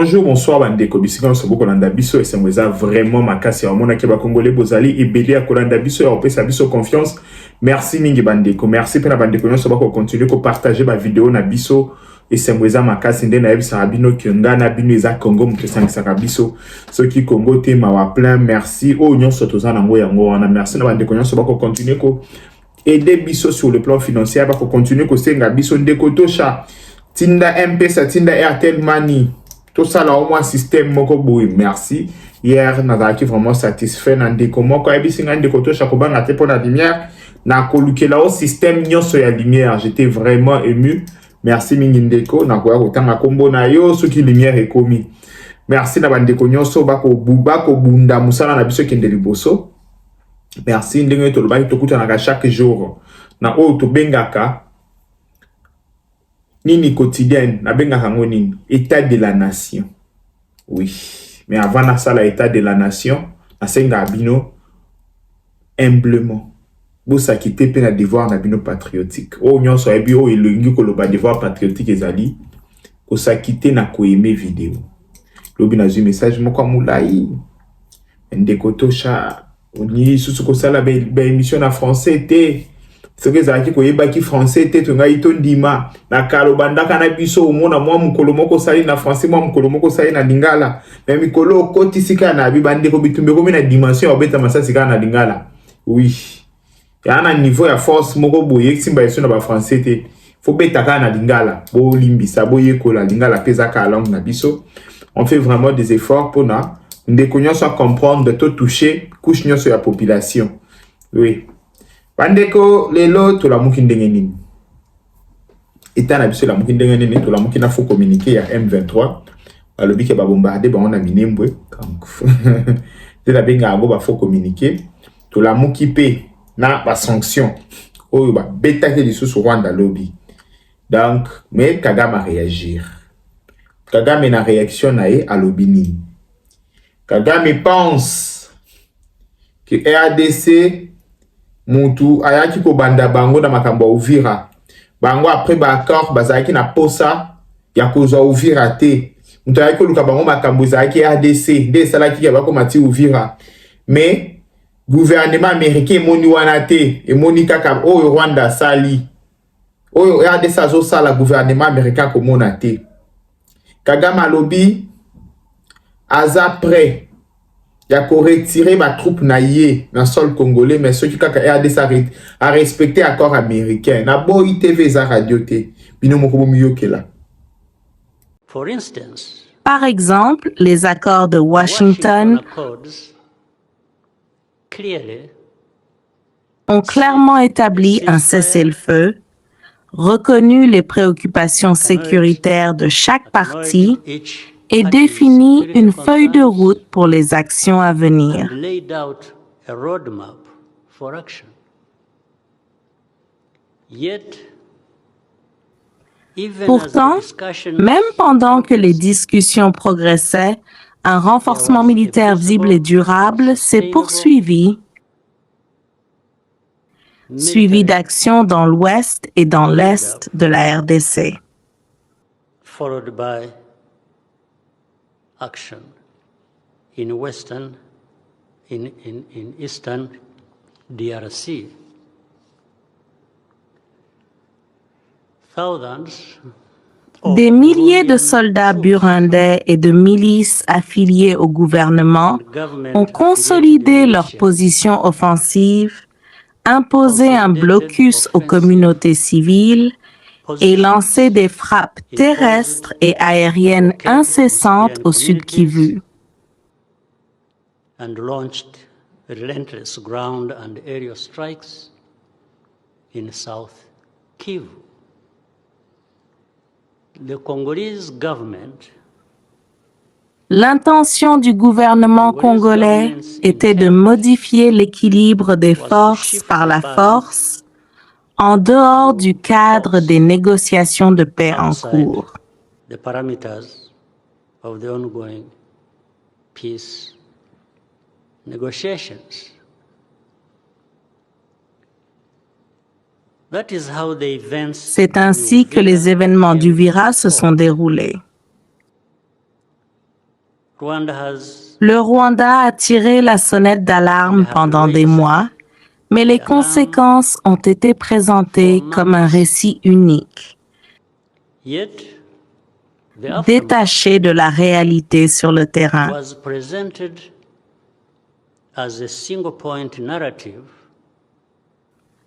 Bonjour, bonsoir, bandeko. Bisika on se beaucoup landa biso et c'est vraiment ma casse. On a keba congolais bozali et béli à kolanda biso et on peut sa biso confiance. Merci mingi bandeko. Merci pour la bandeko. On se va continuer ko partager ma vidéo na biso et c'est ma casse. Ndé na ebisa rabino kyonga na bino eza Congo mte sangisaka biso. Ceux qui Congo te ma wa plein merci. Oh nyon sotoza nango yango wana. Merci na bandeko. On se va continuer ko aider biso sur le plan financier. Ba ko continuer ko senga biso ndeko tosha. Tinda M-Pesa, Tinda Airtel Money. Tout ça là au moins système moko boui. Merci. Hier nazaki vraiment satisfait nandeko moko ebisinga ndeko to chakoba na te pour la lumière na kolukela au système nyonso ya lumière. J'étais vraiment ému. Merci mingi ndeko na kwa kotanga kombo na yo soki lumière ekomi. Merci na bandeko nyonso bako bunda musala na biso kende liboso. Merci ndenge to lobaki tokuta na chaque jour. Na o to bengaka nini quotidienne, na benga hango nini, état de la nation. Oui. Mais avant na sala état de la nation, na senga abino, humblement. Bosa ki te pe na devoir na bino patriotique. Oh, nyon so ebi, oh, ilungi ko loba devoir patriotique ezali, ko sa kite na ko aimé vidéo. Lobi na zu message moko moulai. Ndeko tosha, oni susu ko sala be émission na français te. Ce que ça qui koyeba ki français te to ngai to ndima na kalobanda kana biso omona mwa mukolo moko sali na français mwa mukolo moko sali na lingala mais mikolo kotisika na bibande ko bitumbe ko na dimension obeta masasi kana na lingala. Oui, ya na niveau ya force moko boye simba yeso na ba français te faut beta kana na lingala bo limbisa boye ko la lingala pesa ka langue na biso. On fait vraiment des efforts pour na ndeko nyonso comprendre de tout toucher couche nyonso ya population. Oui. Bandeko lelo to la muki ndenge nini. Eta na biso la muki ndenge nini to la muki na faut communiquer ya M23. Balobi ke ba bombarder ba on a minembwe. De la benga go ba faut communiquer. To la muki pe na ba sanction. Oyo ba beta ke liso sur Rwanda lobby. Donc mais Kagame a réagir. Kagame na réaction na e a lobby nini. Kagame pense que RDC Moutou ayaki ko banda bango na makambo Uvira. Bango après ba accord bazaki na posa ya kozwa Uvira te. Moutou ayaki luka bango makambo zaki ADC, de salaki ya bako mati Uvira. Mais gouvernement américain moni wana te, e moni kaka o Rwanda sali. O ADC azo sala gouvernement américain ko mona te. Kagame lobby aza prêt ya ko retirer ma troupe na ye na sol congolais mais ceux qui kaka RDC a respecté accord américain na bo ITV za radio te bino moko bomiyokela. Par exemple, les accords de Washington ont clairement établi un cessez-le-feu, reconnu les préoccupations sécuritaires de chaque partie et défini une feuille de route pour les actions à venir. Pourtant, même pendant que les discussions progressaient, un renforcement militaire visible et durable s'est poursuivi, suivi d'actions dans l'ouest et dans l'est de la RDC. Action in western, in eastern DRC. Des milliers de soldats burundais et de milices affiliés au gouvernement ont consolidé leur position offensive, imposé un blocus aux communautés civiles et lancé des frappes terrestres et aériennes incessantes au Sud Kivu. And launched relentless ground and aerial strikes in South Kivu. The Congolese government L'intention du gouvernement congolais était de modifier l'équilibre des forces par la force en dehors du cadre des négociations de paix en cours. The parameters of the ongoing peace negotiations. C'est ainsi que les événements d'Uvira se sont déroulés. Rwanda has Le Rwanda a tiré la sonnette d'alarme pendant des mois, mais les conséquences ont été présentées comme un récit unique, yet the aftermath détaché de la réalité sur le terrain. was presented as a single point narrative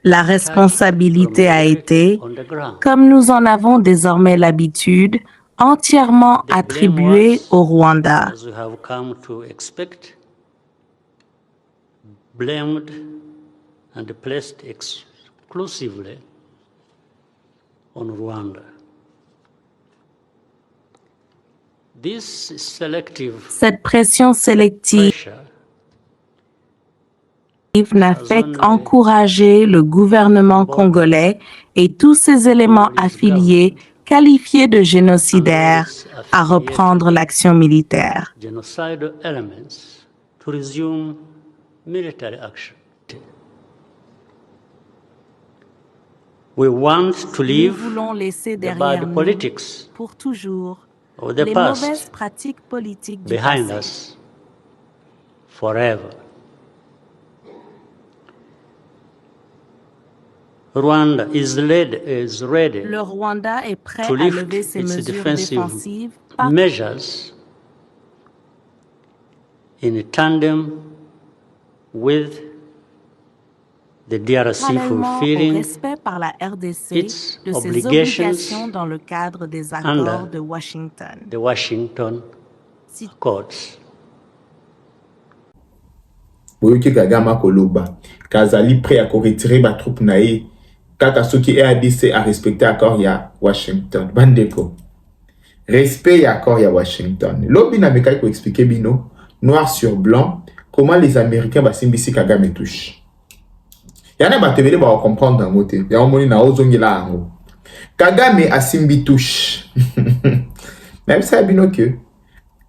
La responsabilité a été, on the ground. comme nous en avons désormais l'habitude, entièrement attribuée au Rwanda. As we have come to expect, blamed and placed exclusively on Rwanda. This selective Cette pression sélective pressure n'a fait qu'encourager le gouvernement congolais et tous ses éléments affiliés qualifiés de génocidaires à reprendre l'action militaire. genocidal elements to resume military action. We want to Nous leave voulons laisser the derrière bad nous, politics pour toujours, of the les mauvaises past pratiques politiques du behind passé. us forever. Rwanda is ready Le Rwanda est prêt to à lift lever ses its mesures defensive défensives par measures in tandem with the DRC parallèlement au fulfilling respect par la RDC its de ses obligations obligations dans le cadre des accords under de Washington. the Washington Si- Accords. boyoki Kagame koloba kazali prêt à retirer ma troupe nae kaka soki RDC a respecté accord ya Washington bandeko respect ya accord ya Washington lobi na mekai ko expliquer bino noir sur blanc comment les Américains basimbisi Kagame touche yana batebele ba comprendre dans moté ya omoni na ozongela ango Kagame asimbi touche même ça bino que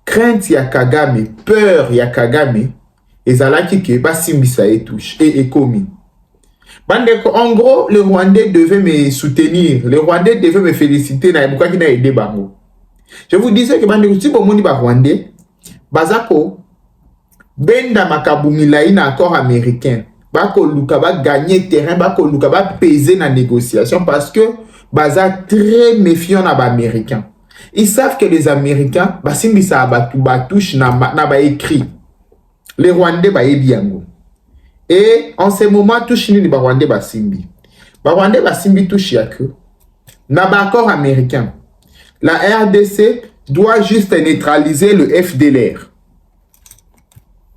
crainte ya Kagame peur ya Kagame ezalaki ke basimbisa et touche et commis. Bandeko, en gros, le Rwandais devait me soutenir, le Rwandais devait me féliciter na pourquoi qui n'a aidé bango. Je vous disais que bandeko si bomoni ba Rwandais bazako benda makabumila ina accord américain bako luka ba gagner terrain bako luka ba peser na négociation parce que baza très méfiant na ba américain. Ils savent que les Américains basimbisa abatu batouche na ba écrit. Les Rwandais bayebi yango. Et en ce moment, touche ni ba Rwandais basimbi. Ba Rwandais basimbi touche yaku. Na ba accord américain. La RDC doit juste neutraliser le FDLR.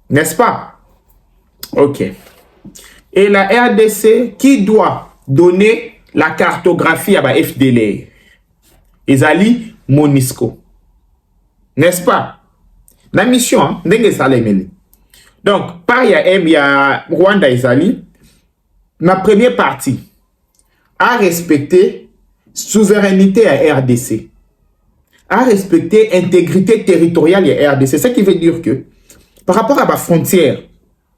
N'est-ce pas? Ok. Et la RDC qui doit donner la cartographie à ba FDLR? Ezali Monisco. N'est-ce pas? La mission, hein, ndenge salemeli. Donc, par il y a Rwanda Ezali, ma première partie a respecté souveraineté à RDC, a respecté intégrité territoriale à RDC. Ce qui veut dire que, par rapport à ma frontière,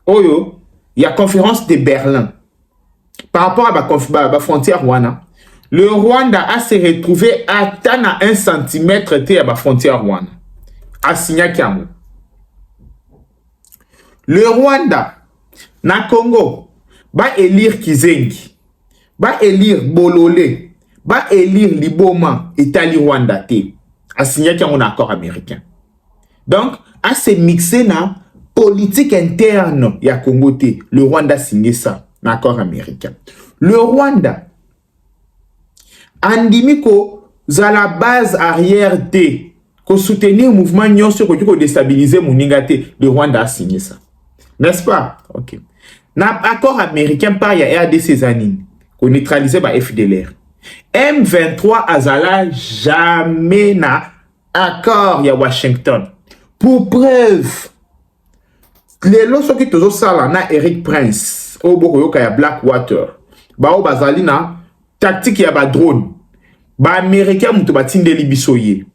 il y a conférence de Berlin. Par rapport à ma frontière Rwanda, le Rwanda a se retrouvé à 1 centimètre à ma frontière Rwanda, à Signakiamo. Le Rwanda, na Congo, va élire Kizengi, va élire Bololé, va élire Liboma, Italie Rwanda te. A signé qu'il y a un accord américain. Donc, à se mixer na politique interne ya Congo te. Le Rwanda a signé ça, un accord américain. Le Rwanda, andimiko za la base arrière te, ko soutenir mouvement nyonso ko déstabiliser Muningate. Le Rwanda a signé ça. N'est-ce pas? Ok. N'a accord américain par ya RDC Zanine, qu'on neutralisait par FDLR. M23 azala jamais na accord ya Washington. Pour preuve, les lois qui tozo sala na Eric Prince, au Bokoyoka ya Blackwater, ba o bazali na tactique ya ba drone, ba américain muto batinde libisoye.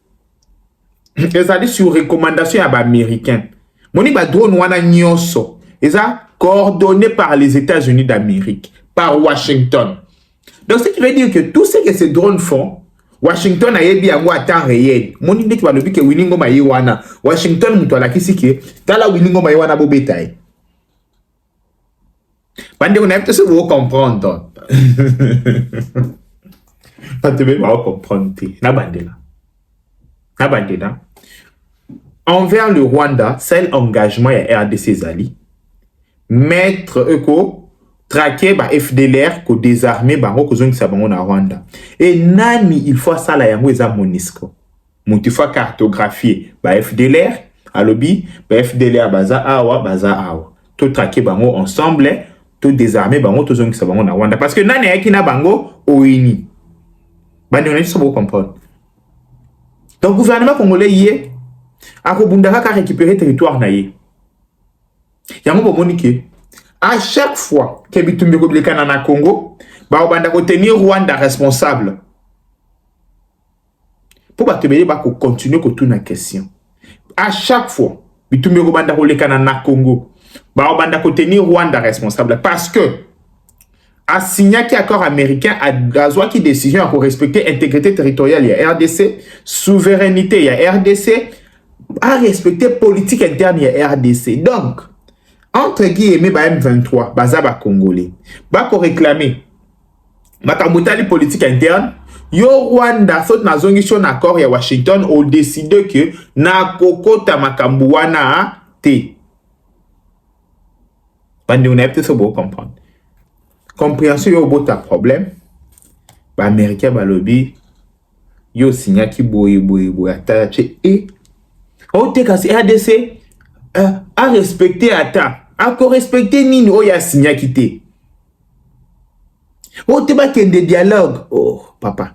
Ezali sur recommandation ya ba américain. Moni ba drone wana nyonso. Et ça, coordonné par les États-Unis d'Amérique, par Washington. Donc, ce qui veut dire que tout ce que ces drones font, Washington a yebi yango à temps réel. Moni ndeti balobi ke Winnie Ngoma ye wana. Washington muto alakisi ke tala Winnie Ngoma ye wana bobetaye. Bande on a peut-être vous comprendre. Pas te bien comprendre. Na bandela. Na bandela. Envers le Rwanda, c'est l'engagement ya RDC Zali. Mettre eko traquer ba FDLR ko désarmer bango ko zongi sa bango na Rwanda. Et nani il faut ça la yango eza MONUSCO. Mutu fa cartographier ba FDLR alobi ba FDLR baza awa. To traquer bango ensemble, to désarmer bango to zongi sa bango na Rwanda parce que nani yaki na bango oini. Bandi on est ça vous comprendre. Donc le gouvernement congolais yé akobundaka ka récupérer territoire na ye. Yango bomonique à chaque fois que bitumbi ko bilekana na Congo, ba obanda ko tenir Rwanda responsable. Pour batebele ba ko continuer ko tuna question. À chaque fois bitumbi ko banda ko lekana na Congo, ba obanda ko tenir Rwanda responsable parce que a signé un accord américain a gazwa qui décision à respecter intégrité territoriale il y a RDC, souveraineté il y a RDC, à respecter politique interne il y a RDC. Donc entre guillemets ba M23 bazaba congolais ba ko réclamer makambutali politique interne yo Rwanda saute na zongisho na accord ya Washington au décide que na kokota makambu wana te bandi on a peut-être beau comprendre compréhension yo bota problème ba américain ba lobby yo signa ki boye atache et o te kasi RDC a respecter ata a correspecter nini o ya signa kité o te ba kende dialogue oh papa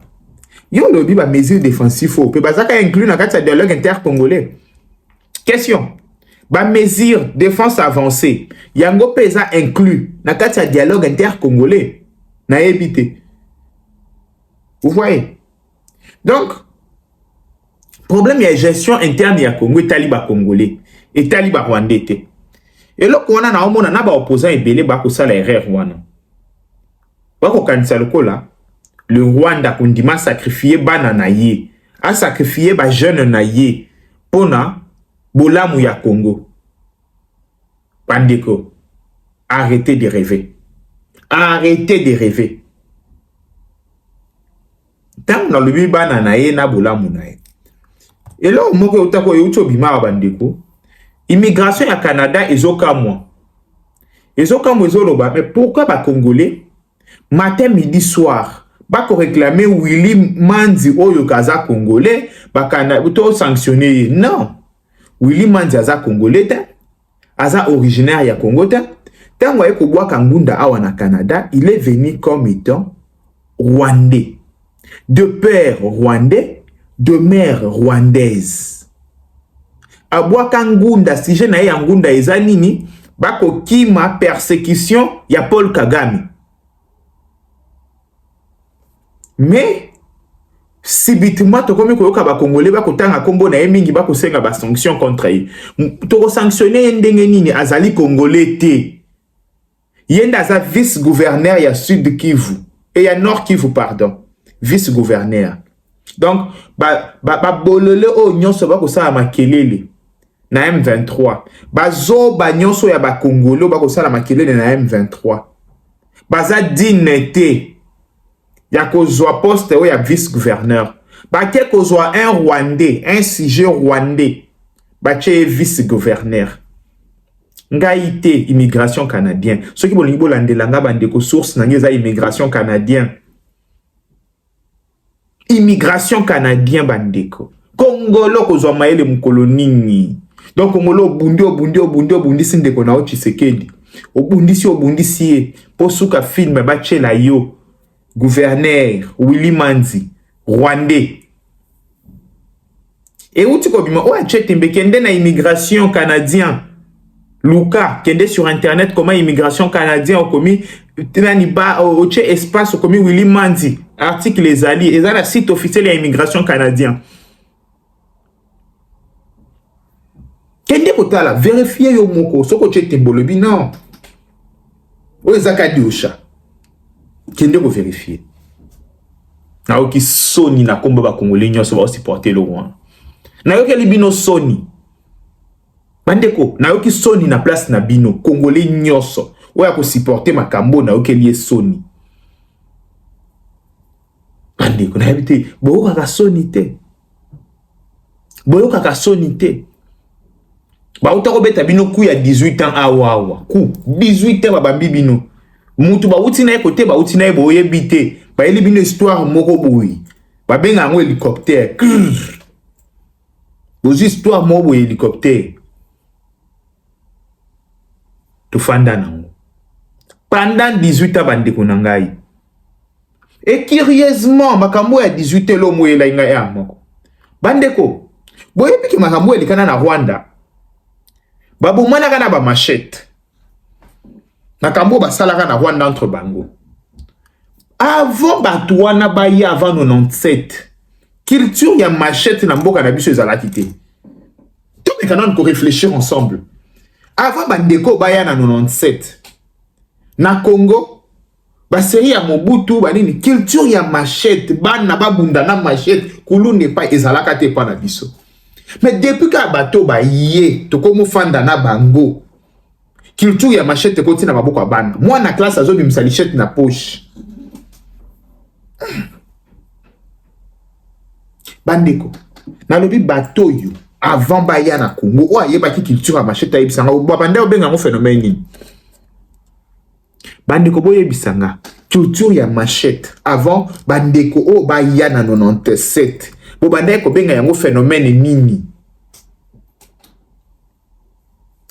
yo lobby ba mesure défensive o pe bazaka inclus na kati dialogue intercongolais question ba mesure défense avancée yango pesa inclus na kati dialogue intercongolais na ebité vous voyez donc problème ya gestion interne ya Congo et taliba congolais et taliba rwandais. Et là, on a na ba opposant ebele ba ko sala erreur wana. Ba ko kanisa lokola le Rwanda kundima sacrifier bana na ye, a sacrifier ba jeune na ye pona bolamu ya Congo. Pandeko, arrêtez de rêver. Arrêtez de rêver. Tant dans le bana na ye na bolamu na ye. Et là, moko utako yucho bima bandeko. Immigration à Canada ezokamwa. Ezokamwa ezoloba, mais pourquoi ba Congolais matin midi soir ba ko réclamer Willy Manzi oyo kaza Congolais ba Canada to sanctionner non. Willy Manzi aza Congolais ta aza originaire ya Congo ta tango eko bwa kangunda awa na Canada, il est venu comme étant rwandais. De père rwandais, de mère rwandaise. Abwaka ngunda si je na ye ngunda eza nini bako kima persécution ya Paul Kagame. Mais si bitima to komi koyoka ba congolais bako tanga kombo na ye mingi bako senga ba sanction contre ye. To sanctionner ndenge nini azali congolais te. Yenda aza vice-gouverneur ya Sud Kivu et ya Nord Kivu pardon, vice-gouverneur. Donc ba bolole o nyonso bako sala makelele na M23. Bazo ba nyonso ya ba Congolais bako sala makelele na M23. Baza dinete ya kozwa poste o ya vice-gouverneur. Ba ke kozwa un Rwandais, un sujet rwandais. Ba che vice-gouverneur. Ngaïté immigration canadien. Ceux qui bolingi bolandela nga bandeko source na ngeza immigration canadien. Immigration canadien bandeko. Congolo kozwa maele mukolo nini. Donc Congolo obundi sindeko na o Tshisekedi. Obundi si posuka film bachela yo. Gouverneur Willy Manzi rwandais. Et où tu kobima o achete mbekende na immigration canadien. Luka, kende sur internet comment immigration canadien au commis tani ba au espace au commis Willy Manzi article les alliés et dans la site officiel de immigration canadien. Kende kotala vérifier yo moko soko chete bolobi non. O ezaka diosha. Kende ko vérifier. nayoki soni na komba ba Congolais nyonso ba supporter le roi. Nayoki libino soni. Bandeko, nayoki soni na place na bino Congolais nyonso. Oya ko supporter makambo nayoki lié soni. Bandeko, na habité boyoka ka soni te. Boyoka ka soni te. Ba uta ko beta bino ku ya 18 ans awa. Ku 18 ans babambi bino. Mutu ba uti na côté ba uti na boye bité. Ba eli bino histoire moko boyi. Ba benga ngo hélicoptère. Bozi histoire moko boyi hélicoptère. To fanda nango. Pendant 18 ans bandeko na ngai. Et curieusement makambo ya 18 ans lo moyela inga ya moko. Bandeko, boye piki makambo elikana na Rwanda. Babu mwana kana ba machette. Makambo basalaka na Rwanda entre bango. Avant Batouana Baye avant 97. Culture ya machette na mboka na biso ezalaki te. Tout les canons ko réfléchir ensemble. Avant bandeko Baya na 97. Na Congo, ba série ya Mobutu banini culture ya machette bana babunda na machette kulu ne pas ezalaka te pa na biso. Mais depuis que bateau ba yé to komo fanda na bango. Culture ya machette koti na maboko bana. Moi na classe azo bimisa lichette na poche. Bandeko. Na lobi bateau yo avant baya na Congo. O ayeba ki culture ya machette ayebisanga. Bo banda obenga ngo phénomène ni. Bandeko boye bisanga. Culture ya machette avant bandeko o baya na 97. Bo banda ko benga yango phénomène nini.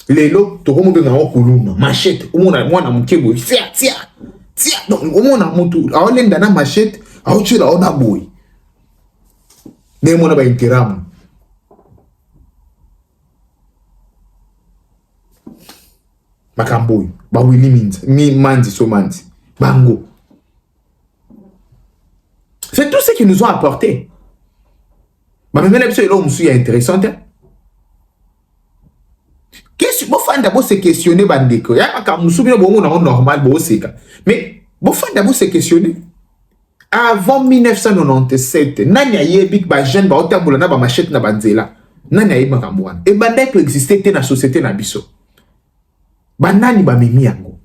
Lelo to komo benga ngo kuluna machette umona mwana mukebo tia donc umona mutu aolenda na machette aochela ona boy ne mona ba interamu makamboy ba wili mi manzi so manzi bango. C'est tout ce qu'ils nous ont apporté. Bah même l'épisode là musu est intéressant. Qu'est-ce que vous faites d'abord se questionner bandeko? Ya makamusu bino bongo na normal bo seka. Mais vous faites d'abord se questionner. Avant 1997, nani ayebi ba jeune ba otambola na ba machette na banzela. Nani ayebi makambo wana? E bandeko existait te na société na biso. Banani ba memi yango.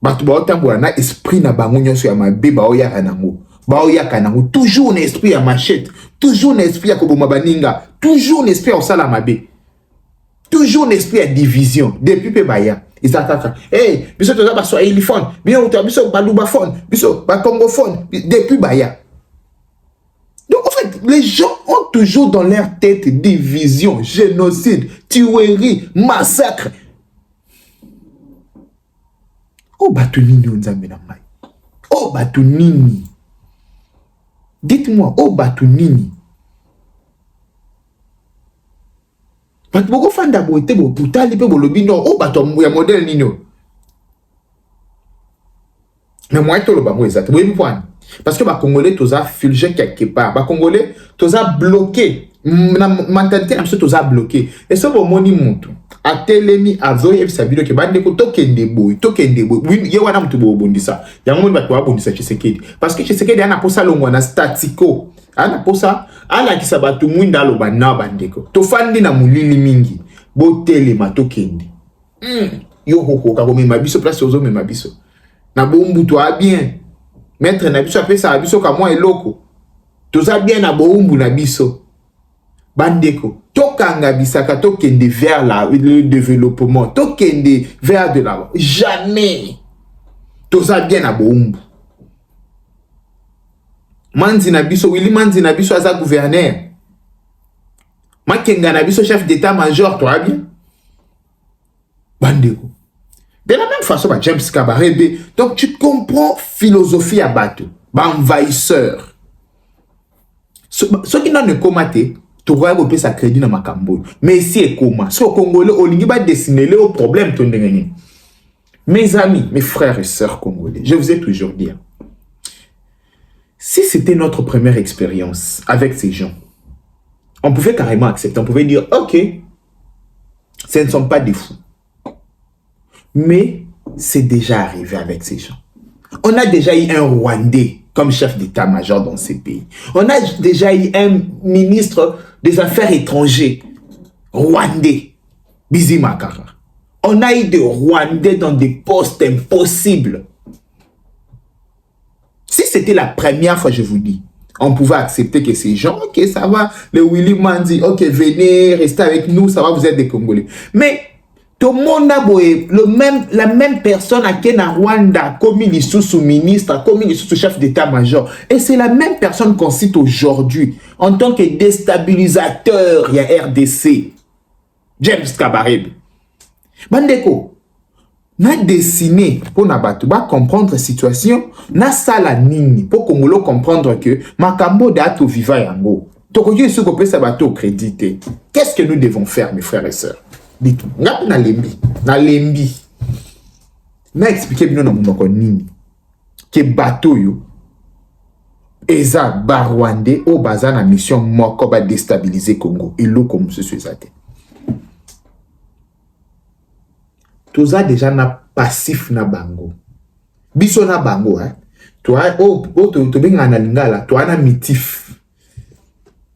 Batu ba otambola na esprit na bango nyonso ya mabe ba oyaka nango. Baoyaka nango toujours un esprit à machette, toujours un esprit à koboma baninga, toujours un esprit à osala mabe, toujours un esprit à division. Depuis pe baya, ils attaquent. Hey, biso toza ba swahiliphone, biso balubaphone, biso ba congophone, depuis baya. Donc en fait, les gens ont toujours dans leur tête division, génocide, tuerie, massacre. Oh batu nini onzambe na mai. Oh batu nini. Dites-moi, oh batu nini? Batu boko fanda bo ete bo putali pe bo lobi no, oh batu ya modèle nino. Mais moi to lo bango exact. Bo point. Parce que ba Congolais toza fulgé quelque part. Ba Congolais toza bloqué. Na mentalité na biso toza bloqué. Et ça bo moni mutu. Atelemi azoye sabilo ke bande ko tokende boy. Ye wana mutu bo bondisa. Yango moni batu ba bondisa Tshisekedi. Parce que Tshisekedi ana posa longwa na statico. Ana posa ala kisa batu mwinda lo bana bandeko. To fandi na mulili mingi. Bo telema tokende. Yo koko ka komema biso place ozo mema biso. Na bombu to a bien. Maître na biso apesa abiso ka moi eloko. Toza bien na bombu na biso. Bandeko, tokanga bisaka tokende vers le développement, tokende vers de la jamais. Toza bien na boumbu. Manzi na biso, Willy Manzi na biso aza gouverneur. Makenga na biso chef d'état-major, toi bien. Bandeko. De la même façon, bah, James Kabarebe. Donc tu comprends philosophie à bateau. Bah, envahisseur. Ce qui n'en est comaté. Tu vois que ça crédit dans ma cambo. Mais ici est comment? Si au Congolais, on va dessiner le problème. Mes amis, mes frères et sœurs congolais, je vous ai toujours dit, si c'était notre première expérience avec ces gens, on pouvait carrément accepter. On pouvait dire, ok, ce ne sont pas des fous. Mais c'est déjà arrivé avec ces gens. On a déjà eu un Rwandais comme chef d'état-major dans ces pays. On a déjà eu un ministre des Affaires étrangères rwandais, Bizi Makara. On a eu des Rwandais dans des postes impossibles. Si c'était la première fois, je vous dis, on pouvait accepter que ces gens, ok, ça va, le Willy Manzi, ok, venez, restez avec nous, ça va, vous êtes des Congolais. Mais tout le monde a la même personne à qui na Rwanda, comme il est sous ministre, comme il est sous chef d'état-major. Et c'est la même personne qu'on cite aujourd'hui en tant que déstabilisateur, il y a RDC. James Kabarebe. Bandeko, na dessiné pour na batu ba comprendre la situation, na sala nini pour Congolo comprendre que makambo dato viva yango. Tokoyo ici ko pesa bato crédité. Qu'est-ce que nous devons faire, mes frères et sœurs? Dites-moi, na lembi. Na expliquer bino na monoko nini que bato yo eza barwande o baza na mission moko ba déstabiliser Congo et lo comme ce soit ça. Toza déjà na passif na bango. Biso na bango, hein. Toi, to benga na lingala, toi na mitif.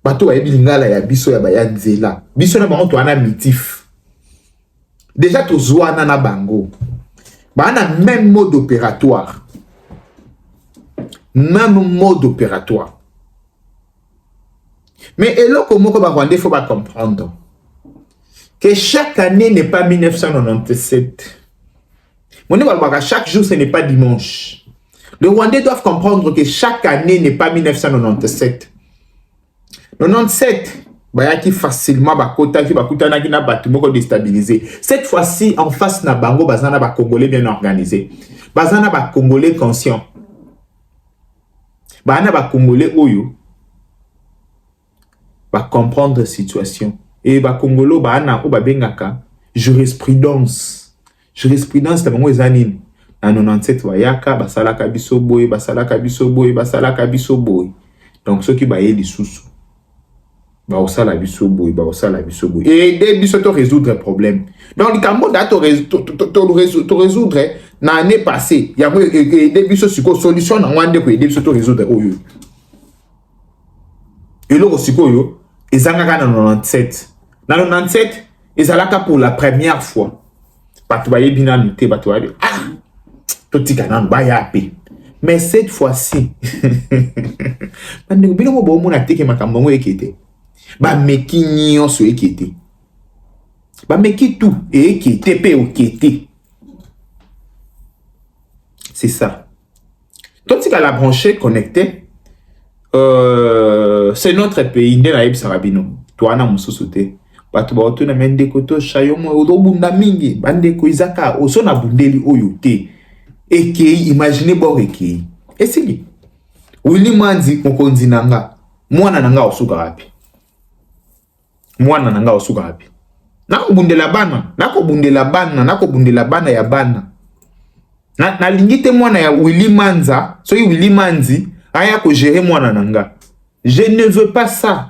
Bato wa yebi lingala ya biso ya baya nzela. Biso na bango toi na mitif. Déjà tozwa na bango. Ba na même mode opératoire. Même mode opératoire. Mais eloko moko ba Rwandais faut pas comprendre que chaque année n'est pas 1997. Chaque jour, ce n'est pas dimanche. Les Rwandais doivent comprendre que chaque année n'est pas 1997. 97, qui facilement déstabilisé. Cette fois-ci, en face na bango, bazana ba Congolais bien organisé. Bazana ba Congolais conscient. Bazana ba Congolais oyo ba comprendre la situation. Et ba Congolo ba ana o ba bengaka jurisprudence. Jurisprudence ta bango ezanini. Na 97 wayaka basalaka biso boy, basalaka biso boy, basalaka biso boy. Donc ceux qui ba yeli susu. Ba osala biso boy, ba osala biso boy. Et dès biso to résoudre problème. Donc le cambo da to résoudre na année passée. Ya dès biso siko solution na wande ko dès biso to résoudre oyo. Et lo siko yo ezangaka na 97. Dans 97, ils allaient pour la première fois. Mais cette fois-ci, c'est ça. Toi, tu as la branchée connectée. C'est notre pays. Toi, na mususuté. Bato ba oto na mende koto shayomo odobunda mingi bandeko izaka oso na bundeli oyo te eke imagine bo eke esili Willy Manzi mokonzi nanga mwana nanga osuka wapi nako bundela bana ya bana na lingite mwana ya Willy Manza so Willy Manzi aya ko gérer mwana nanga. Je ne veux pas ça.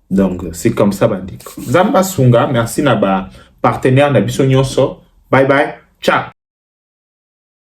Donc, c'est comme ça, bandiko. Zamba Sunga, merci na ba partenaire na biso nyonso. Bye bye. Ciao.